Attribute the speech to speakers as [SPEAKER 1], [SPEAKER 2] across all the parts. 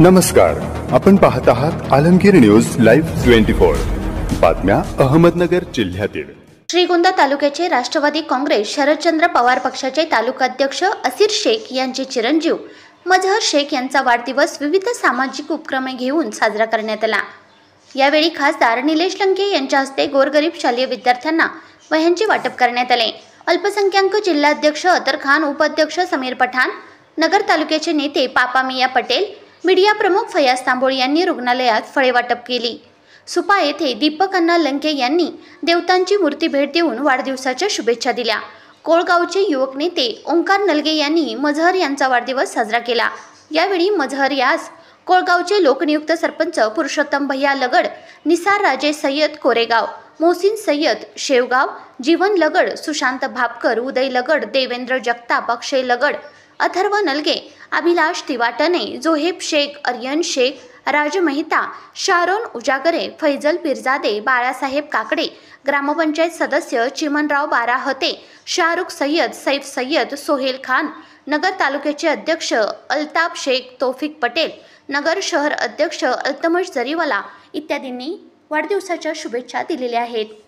[SPEAKER 1] नमस्कार, आपण पाहत आहात आलमगीर न्यूज लाईव्ह 24 बातम्या अहमदनगर जिल्ह्यातील
[SPEAKER 2] श्रीगोंदा तालुक्याचे राष्ट्रवादी काँग्रेस शरदचंद्र पवार पक्षाचे तालुकाध्यक्ष असीर शेख यांचे चिरंजीव मजहर शेख यांचा वाढदिवस विविध सामाजिक उपक्रमे घेऊन साजरा करण्यात आला। यावेळी खासदार निलेश लंके यांच्या हस्ते गोरगरीब शालेय विद्यार्थ्यांना वह्यांचे वाटप करण्यात आले। अल्पसंख्याक जिल्हाध्यक्ष अतर खान, उपाध्यक्ष समीर पठाण, नगर तालुक्याचे नेते पापा मिया पटेल, मीडिया प्रमुख फयाज तांबोळी यांनी रुग्णालयात फळे वाटप केली। सुपा येथे दीपक अण्णा लंके यांनी देवतांची मूर्ती भेट देऊन वाढदिवसाच्या शुभेच्छा दिल्या। कोळगावचे युवक नेते ओंकार नलगे यांनी मजहर यांचा वाढदिवस साजरा केला। यावेळी मजहर यास कोळगावचे लोकनियुक्त सरपंच पुरुषोत्तम भैया लगड, निसार राजे सय्यद कोरेगाव, मोहसिन सय्यद शेवगाव, जीवन लगड, सुशांत भापकर, उदय लगड, देवेंद्र जगताप, अक्षय लगड, अथर्व नलगे, अभिलाष तिवाटने, जोहेब शेख, अरियन शेख, राज मेहता, शारोन उजागरे, फैजल पिरजादे, बाळासाहेब काकडे, ग्रामपंचायत सदस्य चिमनराव बाराहते, शाहरुख सय्यद, सैफ सय्यद, सोहेल खान, नगर तालुक्याचे अध्यक्ष अल्ताफ शेख, तौफिक पटेल, नगर शहर अध्यक्ष अल्तमश जरीवाला इत्यादींनी वाढदिवसाच्या शुभेच्छा दिलेल्या आहेत।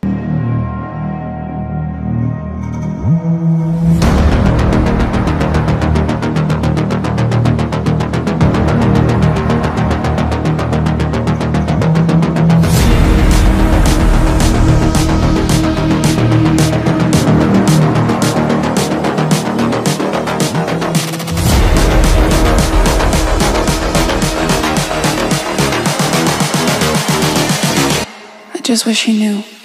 [SPEAKER 3] Just wish he knew.